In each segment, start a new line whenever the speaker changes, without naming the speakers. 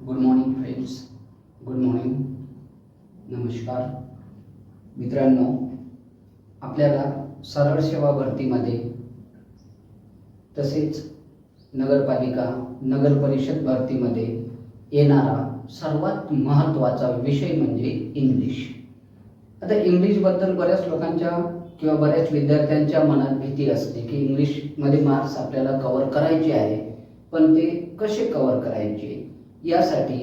Good morning friends, good morning, नमस्कार मित्रांनो. आपल्याला सरळ सेवा भरतीमध्ये तसेच नगरपालिका नगर परिषद भरतीमध्ये येणारा सर्वात महत्त्वाचा विषय म्हणजे इंग्लिश. आता इंग्लिशबद्दल बऱ्याच लोकांच्या किंवा बऱ्याच विद्यार्थ्यांच्या मनात भीती असते की इंग्लिशमध्ये मार्क्स आपल्याला कव्हर करायचे आहे, पण ते कसे कव्हर करायचे. यासाठी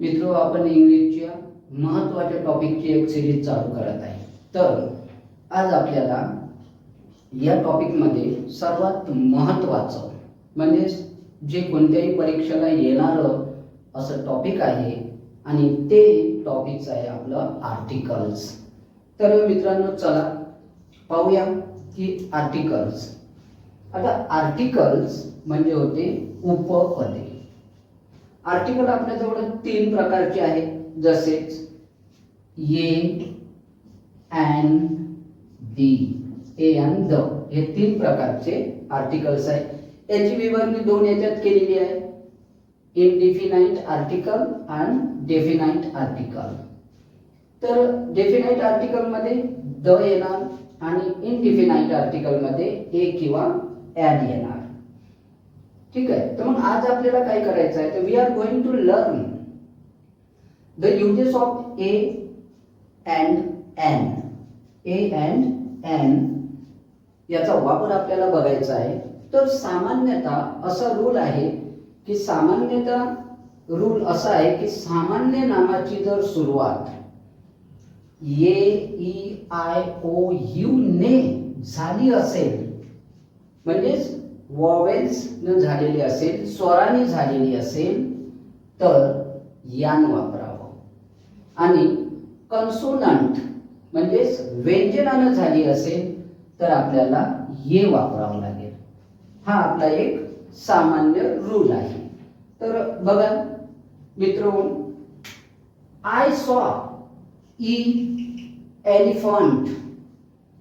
मित्रो आपण इंग्लिशच्या महत्त्वाच्या टॉपिकची एक सिरीज चालू करत आहे. तर आज आपल्याला या टॉपिकमध्ये सर्वात महत्त्वाचं म्हणजे जे कोणत्याही परीक्षेला येणारं असं टॉपिक आहे आणि ते टॉपिकचं आहे आपलं आर्टिकल्स. तर मित्रांनो चला पाहूया की आर्टिकल्स. आता आर्टिकल्स म्हणजे होते उपपदे. आर्टिकल आपल्याजवळ 3 प्रकारचे आहेत, जसेच A and the, A and the, हे 3 प्रकारचे आर्टिकल्स आहेत. याची विभागणी 2 याच्यात केलेली आहे, इनडेफिनाइट आर्टिकल आणि डेफिनाइट आर्टिकल. तर डेफिनाइट आर्टिकल मध्ये द येणार आणि इनडेफिनाइट आर्टिकल मध्ये ए किंवा ॲन येणार. ठीक आहे. तर मग आज आपल्याला काय करायचं आहे, तर we are going to learn the uses of a and an. A and an याचा वापर आपल्याला बघायचा आहे. तर सामान्यतः असा रूल आहे की रूल असा आहे की सामान्य नामाची जर सुरुवात ए ई आय ओ यू ने झाली असेल, म्हणजेच वॉवेल्स न झालेली असेल, स्वराने झालेली असेल, तर यान वापरावं. आणि कन्सोनंट म्हणजेच व्यंजनानं झाली असेल तर आपल्याला ये वापरावं लागेल. हा आपला एक सामान्य रूल आहे. तर बघा मित्रांनो, I saw E elephant,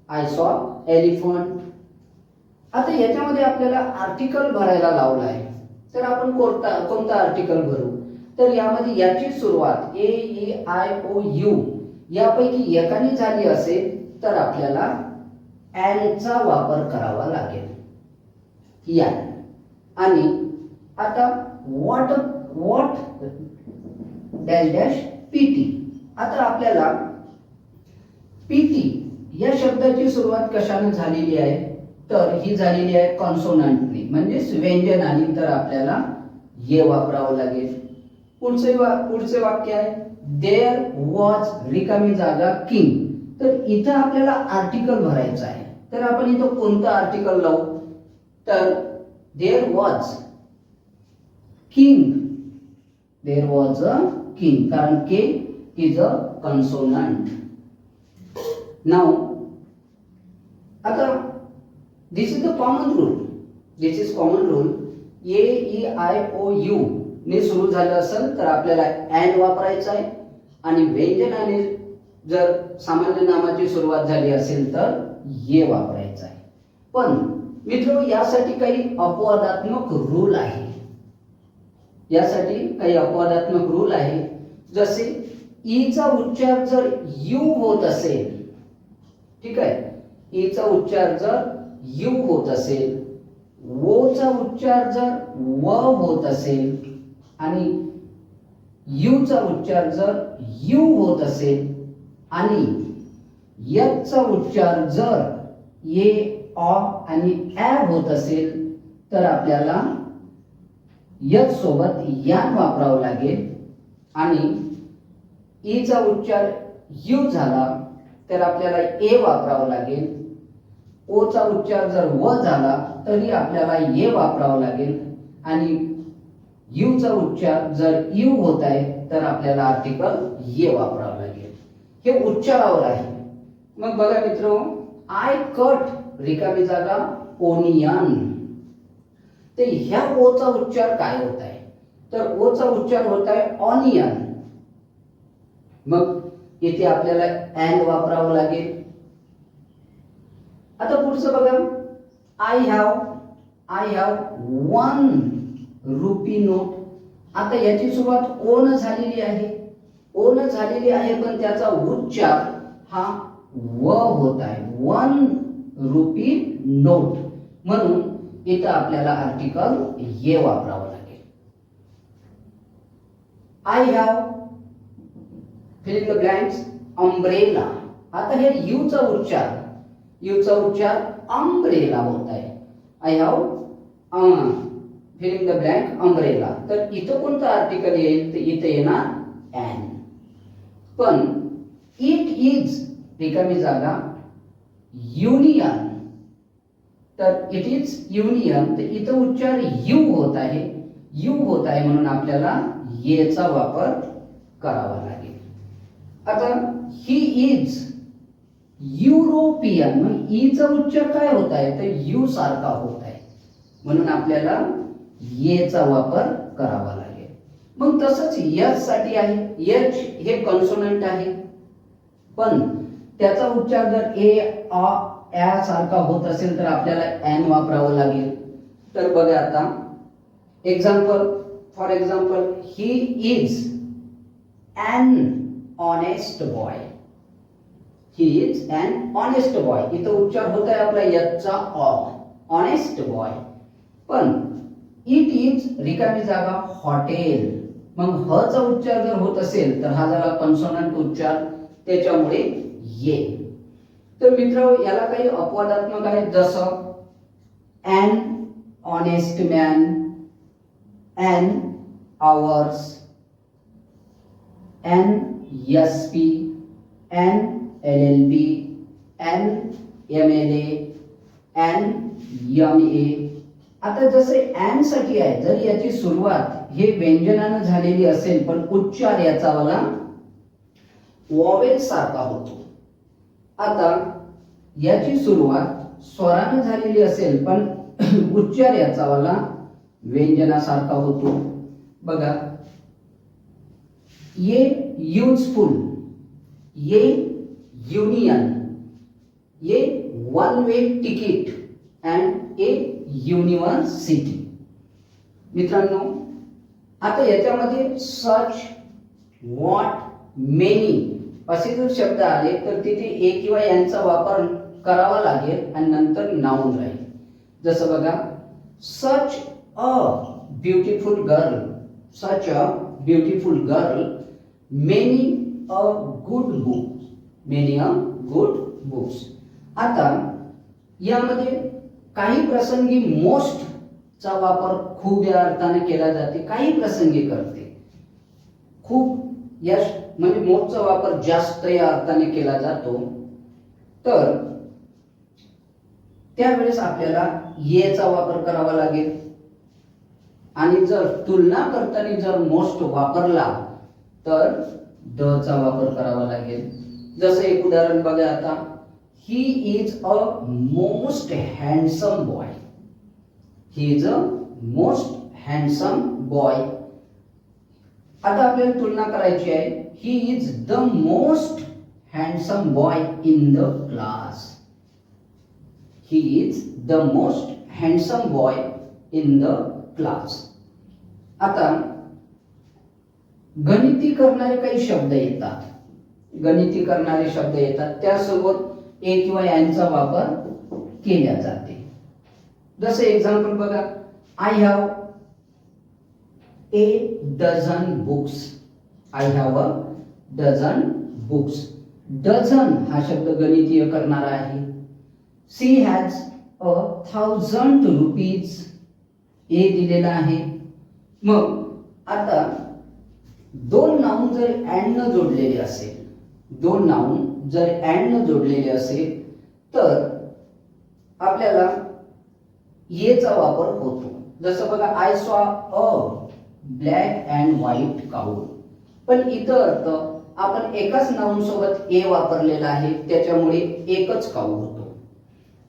I saw elephant. आता याच्यामध्ये आपल्याला आर्टिकल भरायला लावला आहे. तर आपण कोणता आर्टिकल भरू, तर यामध्ये याची सुरुवात ए ई आय ओ यू यापैकी एकाने झाली असेल तर आपल्याला ॲनचा वापर करावा लागेल. या आणि आता व्हॉट डॅश डॅश पीटी. आता आपल्याला पीटी या शब्दाची सुरुवात कशाने झालेली आहे, तर ही झालेली आहे कॉन्सोनंटने, म्हणजेच व्यंजनाने. तर आपल्याला ये वापरावं लागेल. पुढचे वाक्य आहे देअर वॉज, रिकामी जागा किंग. तर इथं आपल्याला आर्टिकल भरायचं आहे. तर आपण इथं कोणतं आर्टिकल लावू, तर there was king. There was a king, कारण K is a consonant. Now आता this is the common rule. This is common rule. A E I O U ने सुरू झालं असेल तर आपल्याला ॲन वापरायचं आहे, आणि व्यंजनाने जर सामान्य नामाची सुरुवात झाली असेल तर ये वापरायचं आहे. पण मित्र यासाठी काही अपवादात्मक रूल आहे. यासाठी काही अपवादात्मक रूल आहे. जसे ईचा उच्चार जर यू होत असेल, ठीक आहे, ईचा उच्चार जर यू होत असेल, वोचा उच्चार जर व होत असेल आणि यूचा उच्चार जर यू होत असेल आणि यचा उच्चार जर ए अ आणि ॲ होत असेल तर आपल्याला यच सोबत यान वापरावं लागेल. आणि ईचा उच्चार यू झाला तर आपल्याला ए वापरावं लागेल. ओचा उच्चार जर व झाला तरी आपल्याला ये वापरावं लागेल. आणि यूचा उच्चार जर यू होत आहे तर आपल्याला आर्टिकल ये वापरावं लागेल. हे उच्चारावर आहे. मग बघा मित्र, आय कट, रिकामी जागा ओनियन. तर ह्या ओचा उच्चार काय होत आहे, तर ओचा उच्चार होत आहे ऑनियन. मग इथे आपल्याला ॲन वापरावं लागेल. आता पुढचं बघा, आय हॅव 1 रुपी नोट. आता याची सुरुवात ओन झालेली आहे, ओन झालेली आहे, पण त्याचा उच्चार हा व होत आहे, 1 रुपी नोट, म्हणून इथं आपल्याला आर्टिकल ये वापरावं लागेल. I have fill in the blanks umbrella. आता हे यू चा उच्चार umbrella होत आहे. I have fill in the blank umbrella. तर इथं कोणतं आर्टिकल येईल, तर इथे येणार an. पण इट इज रिकामी जागा युनियन, तर इट इज युनियन, तर इथं उच्चार यू होत आहे, म्हणून आपल्याला येचा वापर करावा लागेल. आता ही इज युरोपियन, मग ईचा उच्चार काय होत आहे, तर यू सारखा होत आहे, म्हणून आपल्याला येचा वापर करावा लागेल. मग तसंच यच साठी आहे, यच हे कॉन्सोनंट आहे, पण त्याचा उच्चार जर ए आ सारखा होत असेल तर आपल्याला एन वापरावं लागेल. तर बघा आता for example he is an honest boy. He is an honest boy. इथं उच्चार होत आहे आपला याचा ऑनेस्ट बॉय. पण इट इज रिकामी जागा हॉटेल, मग ह चा उच्चार जर होत असेल तर हा झाला कॉन्सोनंट उच्चार, त्याच्यामुळे ये. तर मित्र याला काही अपवादात्मक आहे, जसं an honest man, an hours, an SP, an LLB, an MLA, an MA. आता जसे an साठी आहे, जर याची सुरुवात हे व्यंजनानं झालेली असेल पण उच्चार याचा वाला वॉवेल सारखा होतो. आता याची सुरुवात स्वरानं झालेली असेल पण उच्चार याचा वाला व्यंजनासारखा होतो. बघा, ये यूजफुल, ये यूनियन, ये one way ticket and A university. मित्रांनो, आता याच्यामध्ये सच, व्हॉट, मेनी असे जर शब्द आले तर तिथे ए किंवा यांचा वापर करावा लागेल आणि नंतर नाउन राहील. जसं बघा, such a beautiful girl, such a beautiful girl, many a good book, many a good books. आता यामध्ये काही प्रसंगी मोस्ट चा वापर खूप या अर्थाने केला जाते, काही प्रसंगी करते. खूप या म्हणजे मोस्टचा वापर जास्त या अर्थाने केला जातो. तर त्यावेळेस आपल्याला येचा वापर करावा लागेल. आणि जर तुलना करताना जर मोस्ट वापरला तर द चा वापर करावा लागेल. जसं एक उदाहरण बघा आता, he is a most handsome boy, he is a most handsome boy. आता आपल्याला तुलना करायची आहे, he is the most handsome boy in the class, he is the most handsome boy in the class. आता गणिती करणारे काही शब्द येतात, त्यासोबत ए किंवा यांचा वापर केला जाते. जसे एक्झाम्पल बघा, I have a dozen books, I have a dozen books. Dozen हा शब्द गणितीय करणारा आहे. सी हॅज अ 1000 रुपीज, ए दिलेला आहे. मग आता दोन नाउन जर अँड न जोडलेले असेल, दोन नाउन जर अँड न जोडलेले असेल तर आपल्याला येचा वापर होतो. जसं बघा, I saw a black and white cow. पण इतर अर्थ आपण एकाच नाउन सोबत ए वापरलेला आहे, त्याच्यामुळे एकच काऊ होतो.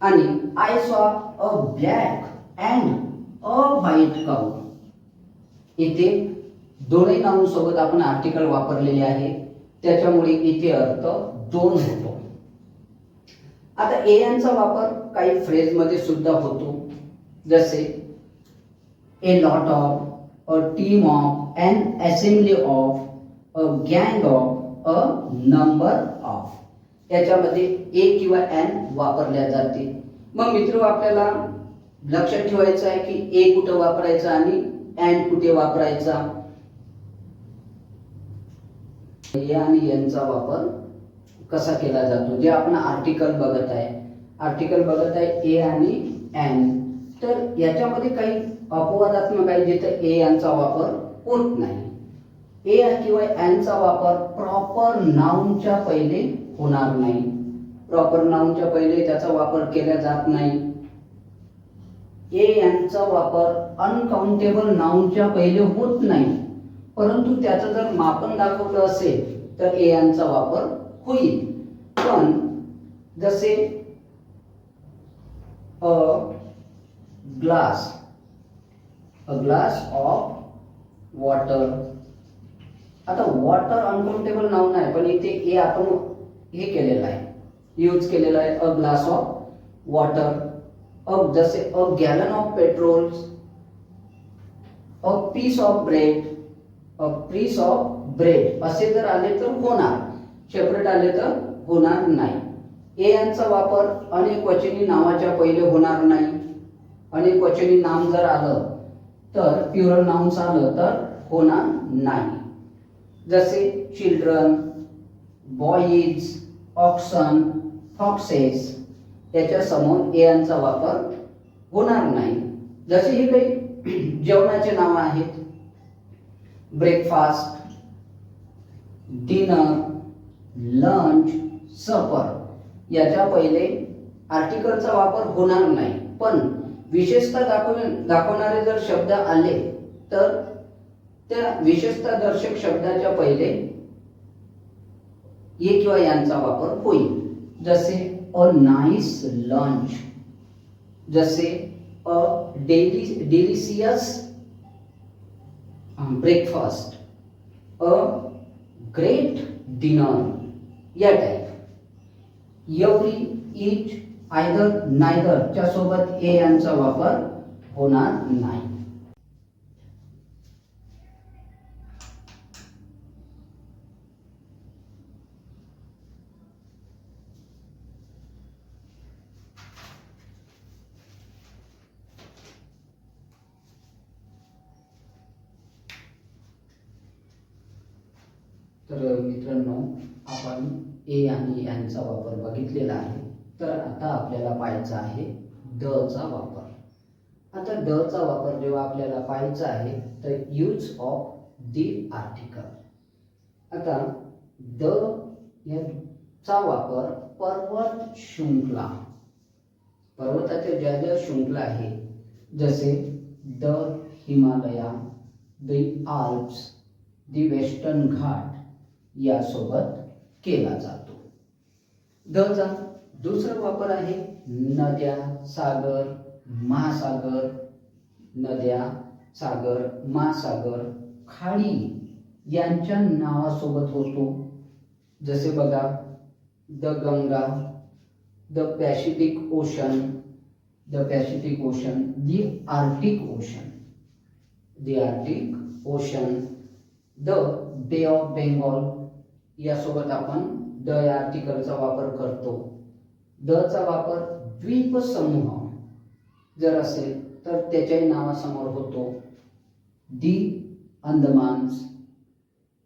आणि I saw a black and a white cow, इथे दोन्ही नाउन सोबत आपण आर्टिकल वापरलेले आहे, त्याच्यामुळे इथे अर्थ दोन होतो. आता ए यांचा वापर काही फ्रेज मध्ये सुद्धा होतो. जसे a lot of, a team of, an assembly of, a गँग ऑफ, अ नंबर ऑफ याच्यामध्ये ए किंवा एन वापरल्या जाते. मग मित्र आपल्याला लक्षात ठेवायचं आहे की ए कुठे वापरायचा आणि एन कुठे वापरायचा. ए आणि एनचा वापर कसा केला जातो, जे आपण आर्टिकल बघत आहे ए आणि एन. तर याच्यामध्ये काही अपवादात्मक आहे जिथे ए यांचा वापर होत नाही. ए किंवा एनचा वापर प्रॉपर नाउनच्या पहिले होणार नाही. प्रॉपर नाउनच्या पहिले त्याचा वापर केला जात नाही. ए यांचा वापर अनकाउंटेबल नाउनच्या पहिले होत नाही, परंतु त्याचं जर मापन दाखवलं असेल तर ए यांचा वापर होईल. पण जसे अ ग्लास ऑफ वॉटर. आता वॉटर अनकाउंटेबल नाउन आहे, पण इथे ए आपण हे केलेलं आहे, यूज केलेला आहे. A glass of water. जसे a gallon of petrol, a piece of bread असे जर आले तर होणार, सेपरेट आले तर होणार नाही. ए यांचा वापर अनेक वचनी नावाच्या पहिले होणार नाही. अनेक वचनी नाम जर आलं तर प्युरल नाउन्स आलं तर होणार नाही. जसे चिल्ड्रन, बॉईज, ऑक्सन, फॉक्सेस याच्या समोर ए यांचा वापर होणार नाही. जसे हे काही जेवणाचे नाव आहेत, ब्रेकफास्ट, डिनर, लंच, सपर याच्या पहिले आर्टिकलचा वापर होणार नाही. पण विशेषता दाखवणारे जर शब्द आले तर त्या विशेषता दर्शक शब्दाच्या पहिले ए किंवा यांचा वापर होईल. जसे अ नाइस लंच, जसे a delicious breakfast, a great dinner या टाईप. एव्हरी, इच, आयदर, नायदर च्या सोबत ए यांचा वापर होणार नाही. तर मित्रांनो, आपण ए आणि यांचा वापर बघितलेला आहे. तर आता आपल्याला पाहायचा आहे द चा वापर. आता द चा वापर जेव्हा आपल्याला पाहायचा आहे तर यूज ऑफ द आर्टिकल. आता द याचा वापर पर्वत शृंखला, पर्वताच्या ज्या ज्या शृंखला आहे जसे the Himalaya, the Alps, the Western Ghat यासोबत केला जातो. द चा दुसरा वापर आहे नद्या, सागर, महासागर, नद्या, सागर, महासागर, खाडी यांच्या नावासोबत होतो. जसे बघा the Ganga, the Pacific ocean, the Arctic ocean, the बे ऑफ बेंगॉल यासोबत आपण द या आर्टिकलचा वापर करतो. द चा वापर द्वीप समूह जर असेल तर त्याच्याही नावासमोर होतो. दी अंदमान्स,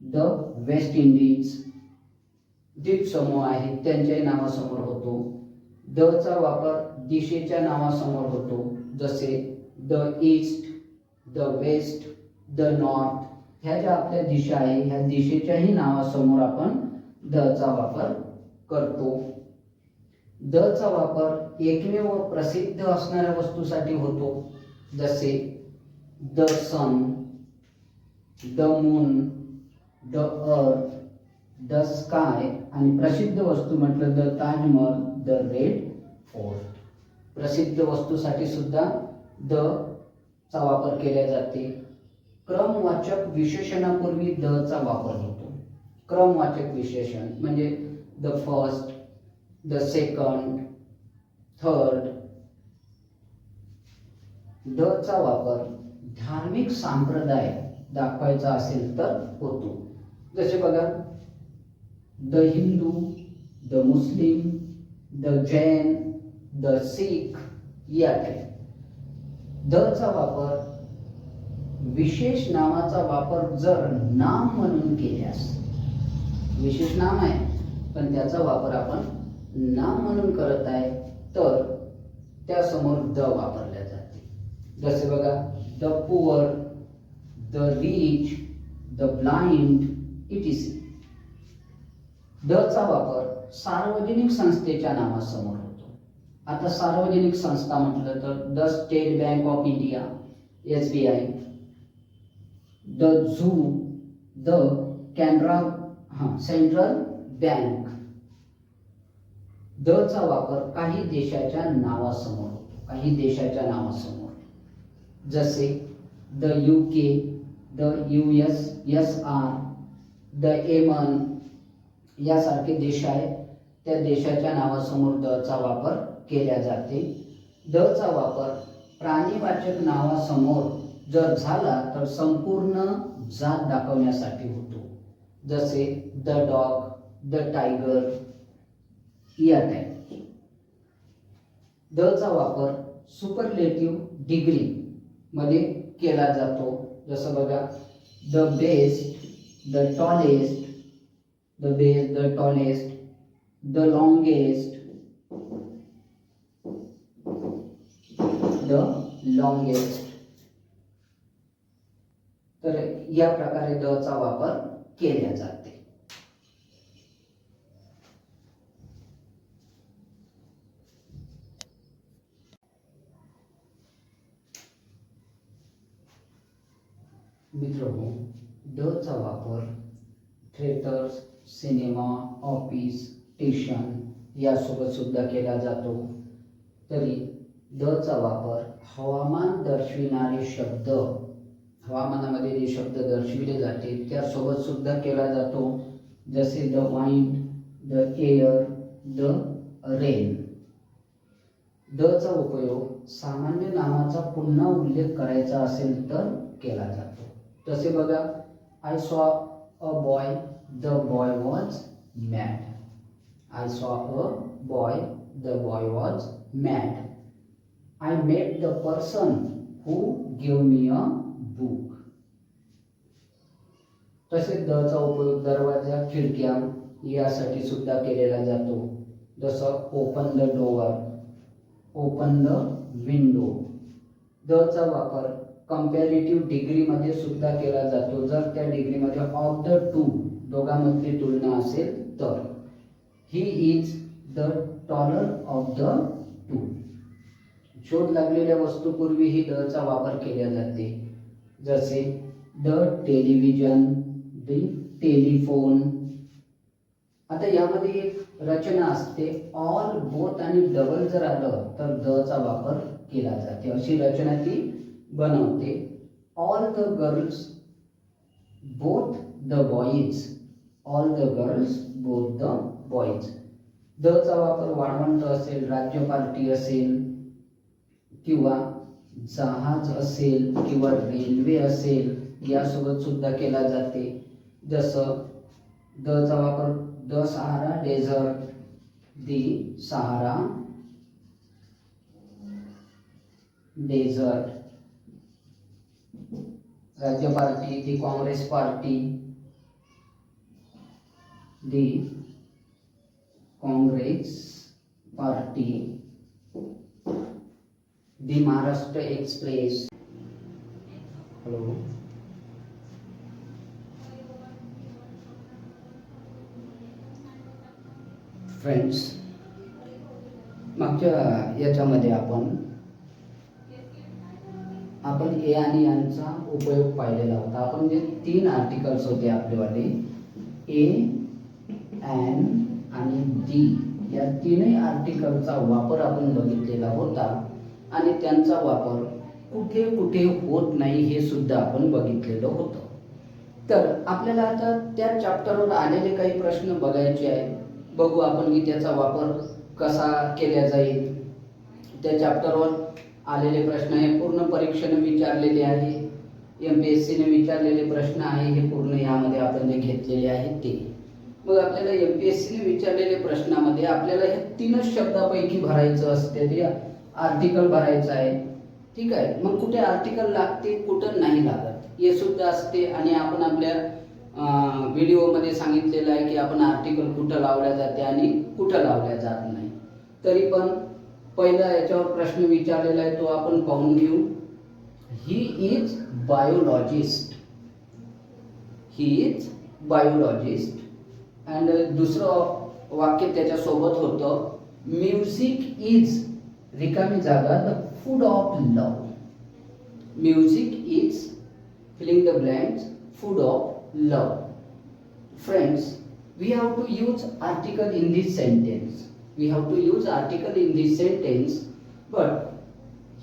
द वेस्ट इंडिज द्वीप समूह आहेत त्यांच्याही नावासमोर होतो. द चा वापर दिशेच्या नावासमोर होतो. जसे the east, the west, the north ह्या ज्या आपल्या दिशा आहे ह्या दिशेच्याही नावासमोर आपण द चा वापर करतो. द चा वापर एकमेव प्रसिद्ध असणाऱ्या वस्तूसाठी होतो. जसे the sun, the moon, the earth, the sky आणि प्रसिद्ध वस्तू म्हटलं the Taj Mahal, the red fort. प्रसिद्ध वस्तूसाठी सुद्धा द चा वापर केला जाते. क्रमवाचक विशेषणापूर्वी द चा वापर होतो. क्रमवाचक विशेषण म्हणजे the first, the second, third. The चा वापर धार्मिक संप्रदाय दाखवायचा असेल तर होतो. जसे बघा, the Hindu, the Muslim, the Jain, the Sikh या टाईप. द चा वापर विशेष नामाचा वापर जर नाम म्हणून केल्यास, विशेष नाम आहे पण त्याचा वापर आपण नाम म्हणून करत आहे तर त्यासमोर द वापरल्या जाते. जसे बघा, the poor, the rich, the blind etc.. The चा वापर सार्वजनिक संस्थेच्या नावासमोर होतो. आता सार्वजनिक संस्था म्हटलं तर the State Bank of India, SBI, the zoo, the Canara central bank. The चा वापर काही देशाच्या नावासमोर होतो, काही देशाच्या नावासमोर. जसे the UK, the USSR, the Yemen यासारखे देश आहेत, त्या देशाच्या नावासमोर द चा वापर केला जाते. द चा वापर प्राणीवाचक नावासमोर जर झाला तर संपूर्ण जात दाखवण्यासाठी होतो. जसे द डॉग, द टायगर या टाईप. द चा वापर सुपरलेटिव्ह डिग्री मध्ये केला जातो. जसं बघा, the best, the tallest, the best, the tallest, the longest, the longest. तर या प्रकारे द चा वापर केला जाते. मित्रांनो, द चा वापर थिएटर्स, सिनेमा, ऑफिस, स्टेशन यासोबत सुद्धा केला जातो. तरी द चा वापर हवामान दर्शविणारे शब्द, हवामानामध्ये जे शब्द दर्शविले जाते त्यासोबत सुद्धा केला जातो. जसे the wind, the air, the rain. The चा उपयोग सामान्य नामाचा पुन्हा उल्लेख करायचा असेल तर केला जातो. तसे बघा, I saw a boy, the boy was mad. I saw a boy, the boy was mad. I met the person who give me a book. तसेच द चा उपयोग दरवाजा, खिडक्या यासाठी सुद्धा केलेला जातो. जसं open the door, open the window. The चा वापर कंपॅरेटिव्ह डिग्रीमध्ये सुद्धा केला जातो. जर त्या डिग्रीमध्ये ऑफ द टू, दोघांमधली तुलना असेल तर. He is the taller of the two. शोध लागलेल्या वस्तूपूर्वीही द चा वापर केला जाते. जसे द टेलिव्हिजन, द टेलिफोन. आता यामध्ये एक रचना असते, ऑल, बोथ आणि डबल जर आलं तर द चा वापर केला जाते. अशी रचना ती बनवते. All the girls, both the boys. All the girls, both the boys. The चा वापर वाळवंट असेल, राज्य पार्टी असेल किंवा जहाज असेल किंवा रेल्वे असेल यासोबत सुद्धा केला जाते. जसं द चा वापर the Sahara desert, the Sahara desert. राज्य party, the Congress party, the Congress party, the Maharashtra express. Hello, friends, मागच्या याच्यामध्ये आपण ए आणि यांचा उपयोग पाहिलेला होता. आपण जे 3 आर्टिकल्स होते आपलेवाले, ए, एन आणि दी, या 3ही आर्टिकलचा वापर आपण बघितलेला होता आणि त्यांचा वापर कुठे कुठे होत नाही हे सुद्धा आपण बघितलेलं होतं. तर आपल्याला आता त्या चॅप्टरवर आलेले काही प्रश्न बघायचे आहे. बघू आपण की त्याचा वापर कसा केला जाईल. त्या चॅप्टरवर आलेले प्रश्न हे पूर्ण परीक्षेने विचारलेले आहे. MPSC ने विचारलेले प्रश्न आहे हे पूर्ण यामध्ये आपण जे घेतलेले आहेत ते. मग आपल्याला MPSC ने विचारलेले प्रश्नामध्ये आपल्याला हे तीनच शब्दापैकी भरायचं असते, ते आर्टिकल भरायचं आहे. ठीक आहे. मग कुठे आर्टिकल लागते कुठं नाही लागत हे सुद्धा असते. आणि आपण आपल्या व्हिडिओमध्ये सांगितलेलं आहे की आपण आर्टिकल कुठं लावल्या जाते आणि कुठं लावल्या जात नाही. तरी पण पहिला याच्यावर प्रश्न विचारलेला आहे तो आपण पाहून घेऊ. He is biologist. He is biologist. And दुसरं वाक्य त्याच्यासोबत होतं म्युझिक इज रिकामी जागा the food of love. Music is filling the blanks food of love. Friends, we have to use article in this sentence. We have to use article in this sentence. But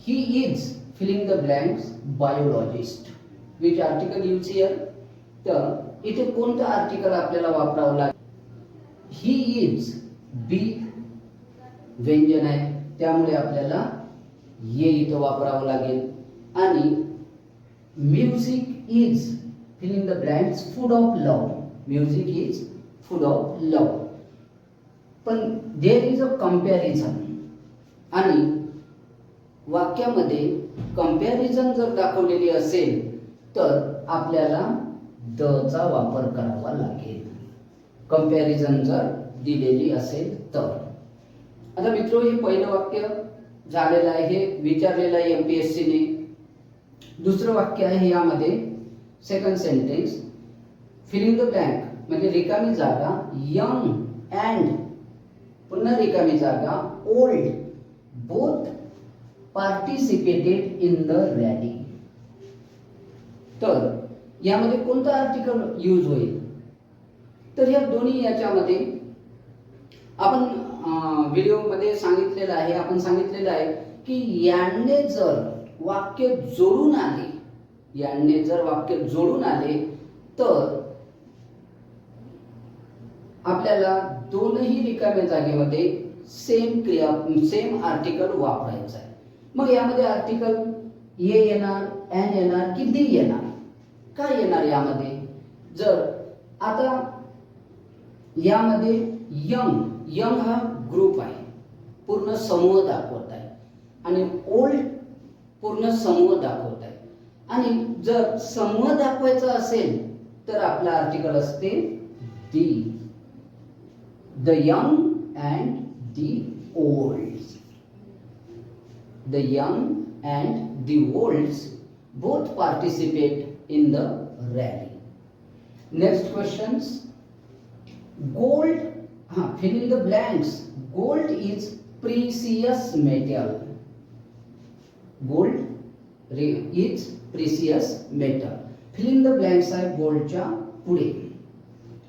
he is filling the blanks biologist. Which article use here? तर इथे कोणतं article आपल्याला वापरावं लागेल? He is बी व्यंजन आहे त्यामुळे आपल्याला ये इथं वापरावं लागेल. आणि music is filling the blanks food of love. Music is food of love. पण there is a comparison. आणि वाक्यामध्ये कंपॅरिझन जर दाखवलेली असेल तर आपल्याला द चा वापर करावा लागेल. कंपॅरिझन जर दिलेली असेल तर. आता मित्र हे पहिलं वाक्य झालेलं आहे, हे विचारलेलं आहे MPSC ने. दुसरं वाक्य आहे यामध्ये second sentence filling the blank म्हणजे रिकामी जागा यंग अँड पुन्हा रिकामी जागा old both participated in the rally. तर यामध्ये कोणतं आर्टिकल यूज होईल? तर या दोन्ही याच्यामध्ये आपण व्हिडिओमध्ये सांगितलेलं आहे, आपण सांगितलेलं आहे की यांने जर वाक्य जोडून आले, यांनी जर वाक्य जोडून आले तर आपल्याला दोनही रिकाम्या जागेमध्ये सेम आर्टिकल वापरायचं आहे. मग यामध्ये आर्टिकल ये येणार, एन येणार की दी येणार? काय येणार यामध्ये? जर आता यामध्ये यंग हा ग्रुप आहे, पूर्ण समूह दाखवत आहे. आणि ओल्ड पूर्ण समूह दाखवत आहे. आणि जर समूह दाखवायचा असेल तर आपला आर्टिकल असते the. The young and the old. The young and the olds both participate in the rally. Next questions. Gold, fill in the blanks. Gold is precious metal. Gold is precious metal. Fill in the blanks आहे गोल्डच्या पुढे.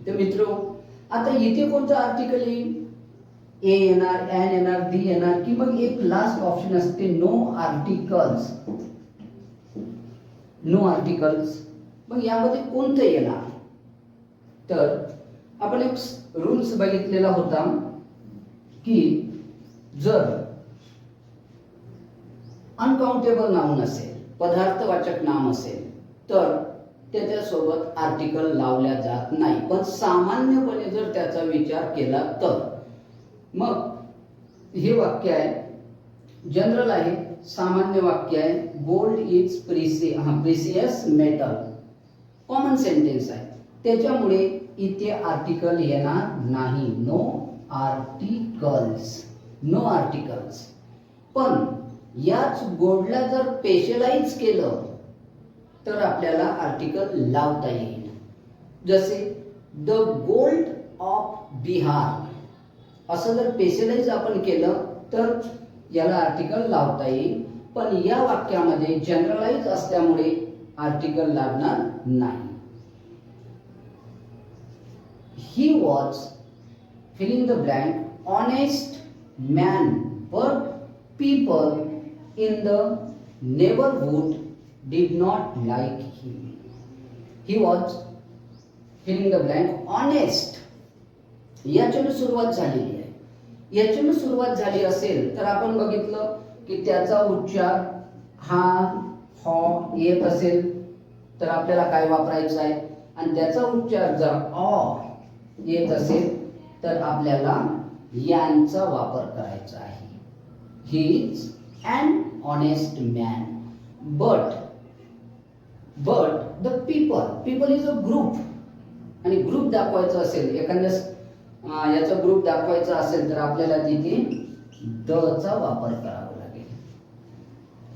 तर मित्रो आता इथे कोणतं article येईल? ए येणार, एन येणार, दी येणार की मग एक लास्ट ऑप्शन असते नो आर्टिकल्स. No articles. मग यामध्ये कोणतं येणार? तर आपण एक रूल्स बघितलेला होता की जर अनकाउंटेबल नाउन असेल, पदार्थवाचक नाम असेल तर त्याच्यासोबत आर्टिकल लावल्या जात नाही. पण सामान्यपणे जर त्याचा विचार केला तर मग हे वाक्य आहे, जनरल आहे, सामान्य वाक्य आहे. Gold is precious metal. Common sentence आहे त्याच्यामुळे इथे आर्टिकल येणार नाही. No articles. No articles. पण याच गोल्डला जर स्पेशलाइज केलं तर आपल्याला आर्टिकल लावता येईल. जसे द गोल्ड ऑफ बिहार असं जर स्पेशलाइज आपण केलं तर याला आर्टिकल लावता येईल. पण या वाक्यामध्ये जनरलाइज असल्यामुळे आर्टिकल लागणार नाही. He was filling the blank honest man, but people in the neighborhood did not like him. He was filling the blank honest. याच्यानं सुरुवात झालेली आहे. याच्यानं सुरुवात झाली असेल तर आपण बघितलं की त्याचा उच्चार हा ह येत असेल तर आपल्याला काय वापरायचं आहे, आणि त्याचा उच्चार जर ऑ येत असेल तर आपल्याला यांचा वापर करायचा आहे. He is an honest man, but the people is a group, आणि ग्रुप दाखवायचा असेल, एखाद्या याचा ग्रुप दाखवायचा असेल तर आपल्याला तिथे द चा वापर करावा लागेल.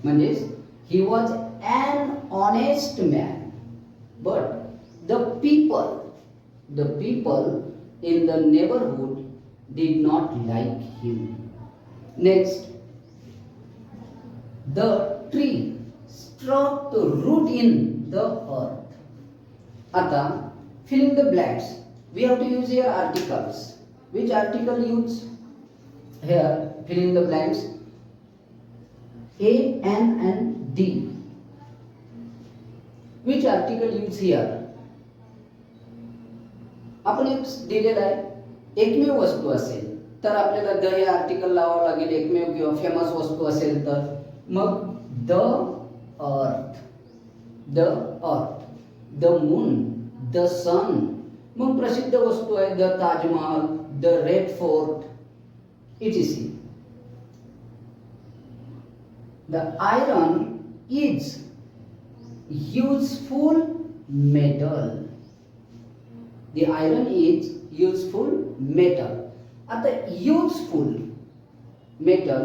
म्हणजे he was an honest man but the people in the neighborhood did not like him. Next, the tree struck the root in the earth. आता fill in the blanks. We have to use here articles. Which article use here? Fill in the blanks. A, N and D. Which article use here? आपण एक दिलेला आहे, एकमेव वस्तू असेल तर आपल्याला द हे आर्टिकल लावावं लागेल. एकमेव किंवा फेमस वस्तू असेल तर मग the earth, the moon, the सन. मग प्रसिद्ध वस्तू आहे the Taj Mahal, the red fort, etc. The iron is useful metal. The iron is useful metal. आता useful metal,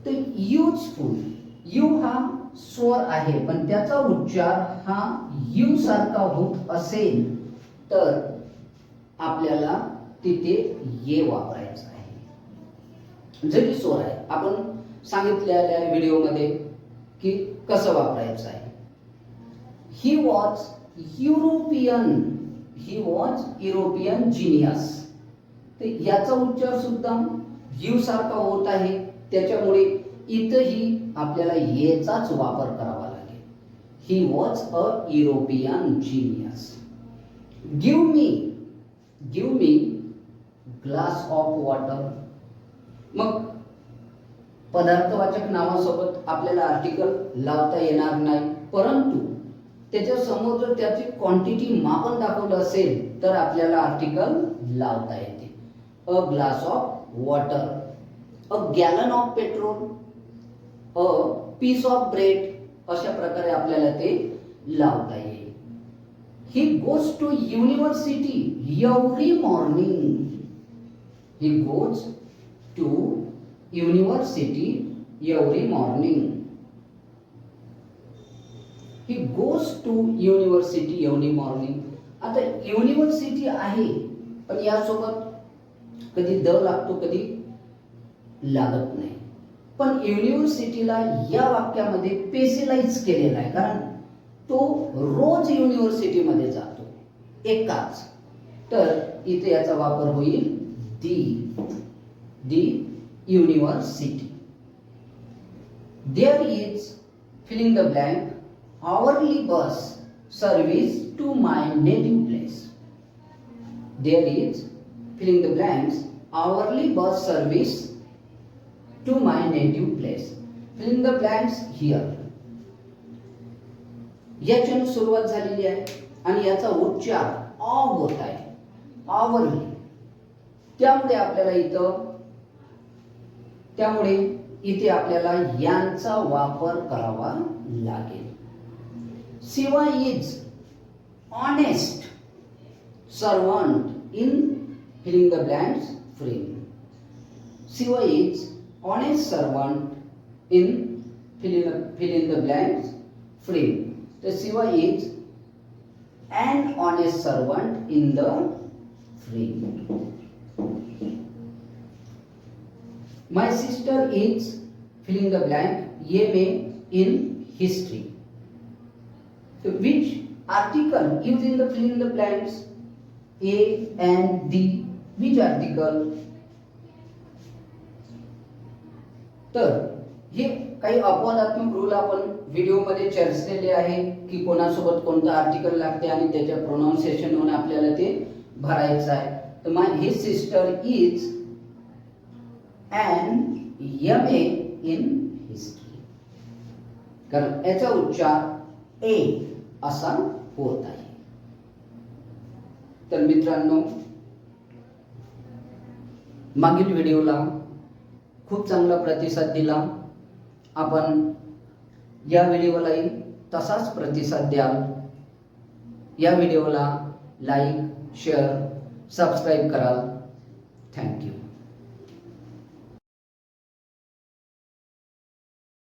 तर useful यू हा स्वर आहे पण त्याचा उच्चार हा यू सारखा होत असेल तर आपल्याला तिथे ये वापरायचा आहे. जरी स्वर आहे, आपण सांगितलेल्या व्हिडिओमध्ये की कसं वापरायचं आहे. ही वॉज युरोपियन जिनियस, तर याचा उच्चार सुद्धा यू सारखा होत आहे, त्याच्यामुळे इथंही आपल्याला येचाच वापर करावा लागेल. He was a European genius. Give me glass of water. मग पदार्थवाचक नावासोबत आपल्याला आर्टिकल लावता येणार नाही, परंतु त्याच्या समोर जर त्याची क्वांटिटी मापन दाखवलं असेल तर आपल्याला आर्टिकल लावता येते. A glass of water, a gallon of petrol, a piece of bread, अशा प्रकारे आपल्याला ते लावता येईल. He goes to university every morning. He goes to university every morning. He goes to university every morning. आता university आहे पण यासोबत कधी द लागतो कधी लागत नाही, पण युनिव्हर्सिटीला या वाक्यामध्ये स्पेशलाइज केलेला आहे कारण तो रोज युनिव्हर्सिटीमध्ये जातो एकाच, तर इथे याचा वापर होईल दी university. There is fill in the blank hourly bus service to my native place. There is fill in the blanks hourly bus service to my native place. Fill in the blanks here. याच्याने सुरुवात झालेली आहे आणि याचा उच्चार ऑ होत आहे, hourly. त्यामुळे इथे आपल्याला यांचा वापर करावा लागेल. Shiva is honest servant in filling the blanks frame. Shiva is honest servant in filling the blanks frame. तर Shiva is an honest servant in the frame. My sister is filling the blank MA in history. So which article used in the filling the blanks? A and D. Which article? तर हे काही अपवादात्मक rule आपण व्हिडिओमध्ये चर्चिलेले आहे की कोणासोबत कोणतं आर्टिकल लागते आणि त्याच्या प्रोनाउन्सिएशन होऊन आपल्याला ते भरायचं आहे. तर my his sister is an MA in history. कारण याचा उच्चार ए असा होत आहे. तर मित्रांनो, मागील व्हिडिओला खूप चांगला प्रतिसाद दिला. आपण या व्हिडिओलाही तसाच प्रतिसाद द्याल. या व्हिडिओला लाईक, शेअर, सबस्क्राईब कराल. थँक्यू.